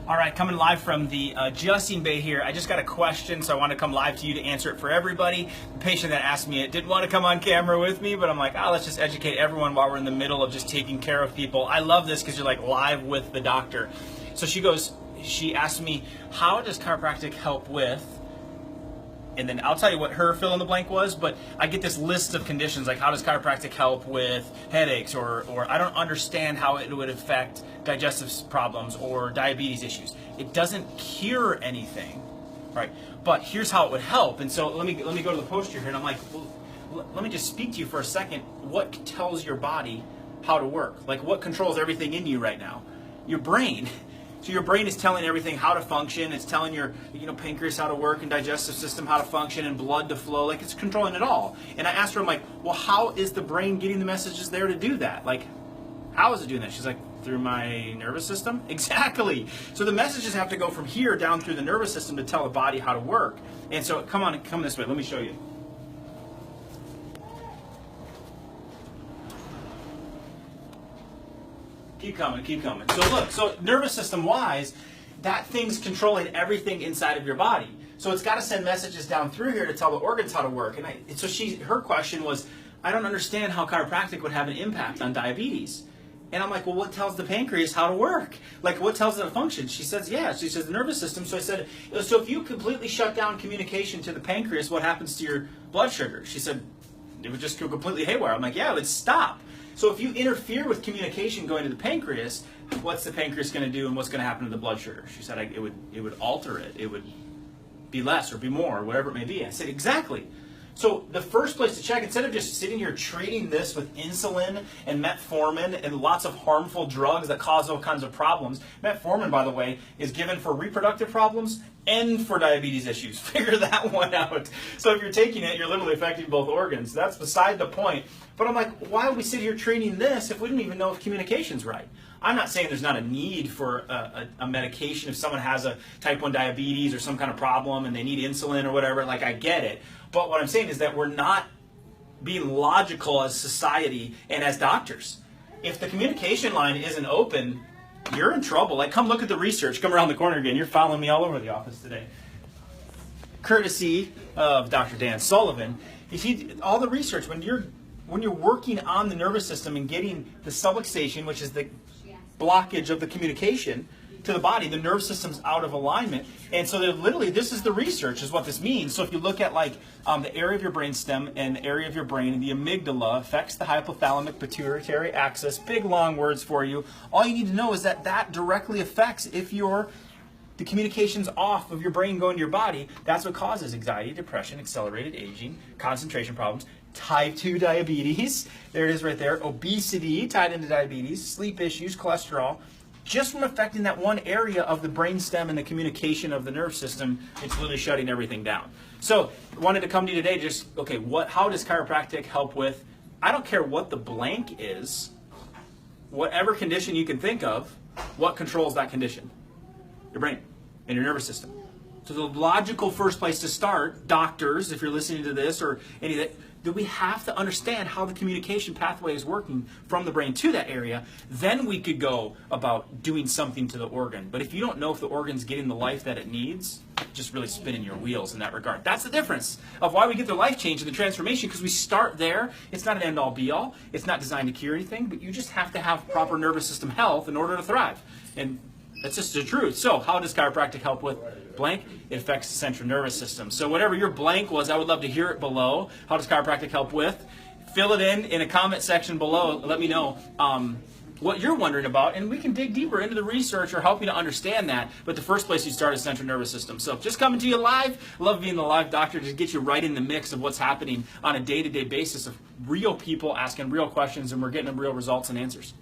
All right, coming live from the adjusting bay here. I just got a question, so I want to come live to you to answer it for everybody. The patient that asked me it didn't want to come on camera with me, but I'm like, let's just educate everyone while we're in the middle of just taking care of people. I love this because you're like live with the doctor. So she asked me, how does chiropractic help with? And then I'll tell you what her fill in the blank was, but I get this list of conditions like how does chiropractic help with headaches, or I don't understand how it would affect digestive problems or diabetes issues. It doesn't cure anything, right? But here's how it would help. And so let me go to the poster here, and I'm like, well, let me just speak to you for a second. What tells your body how to work? Like, what controls everything in you right now? Your brain. So your brain is telling everything how to function. It's telling your pancreas how to work and digestive system how to function and blood to flow. Like, it's controlling it all. And I asked her, I'm like, well, how is the brain getting the messages there to do that? Like, how is it doing that? She's like, through my nervous system? Exactly. So the messages have to go from here down through the nervous system to tell the body how to work. And so come this way. Let me show you. Keep coming. So look, so nervous system wise, that thing's controlling everything inside of your body. So it's got to send messages down through here to tell the organs how to work. And so her question was, I don't understand how chiropractic would have an impact on diabetes. And I'm like, well, what tells the pancreas how to work? Like, what tells it to function? She says, She says the nervous system. So I said, so if you completely shut down communication to the pancreas, what happens to your blood sugar? She said, it would just go completely haywire. I'm like, yeah, it would stop. So if you interfere with communication going to the pancreas, what's the pancreas going to do and what's going to happen to the blood sugar? She said it would alter it. It would be less or be more or whatever it may be. I said, exactly. So the first place to check, instead of just sitting here treating this with insulin and metformin and lots of harmful drugs that cause all kinds of problems. Metformin, by the way, is given for reproductive problems and for diabetes issues. Figure that one out. So if you're taking it, you're literally affecting both organs. That's beside the point. But I'm like, why would we sit here treating this if we didn't even know if communication's right? I'm not saying there's not a need for a medication if someone has a type 1 diabetes or some kind of problem and they need insulin or whatever. Like, I get it. But what I'm saying is that we're not being logical as society and as doctors. If the communication line isn't open, you're in trouble. Like, come look at the research. Come around the corner again. You're following me all over the office today. Courtesy of Dr. Dan Sullivan. All the research, when you're working on the nervous system and getting the subluxation, which is the blockage of the communication to the body, the nerve system's out of alignment. And so literally, this is the research, is what this means. So if you look at like the area of your brainstem and the area of your brain, the amygdala affects the hypothalamic pituitary axis. Big long words for you. All you need to know is that directly affects if the communication's off of your brain going to your body. That's what causes anxiety, depression, accelerated aging, concentration problems, type 2 diabetes, there it is right there, obesity tied into diabetes, sleep issues, cholesterol. Just from affecting that one area of the brainstem and the communication of the nerve system, it's literally shutting everything down. So I wanted to come to you today how does chiropractic help with, I don't care what the blank is, whatever condition you can think of, what controls that condition? Your brain and your nervous system. So the logical first place to start, doctors, if you're listening to this or any of that we have to understand how the communication pathway is working from the brain to that area. Then we could go about doing something to the organ. But if you don't know if the organ's getting the life that it needs, just really spinning your wheels in that regard. That's the difference of why we get the life change and the transformation, because we start there. It's not an end-all be-all. It's not designed to cure anything, but you just have to have proper nervous system health in order to thrive. And that's just the truth. So how does chiropractic help with blank? It affects the central nervous system. So whatever your blank was, I would love to hear it below. How does chiropractic help with? Fill it in a comment section below. Let me know what you're wondering about, and we can dig deeper into the research or help you to understand that. But the first place you start is central nervous system. So just coming to you live. Love being the live doctor to get you right in the mix of what's happening on a day-to-day basis of real people asking real questions, and we're getting them real results and answers.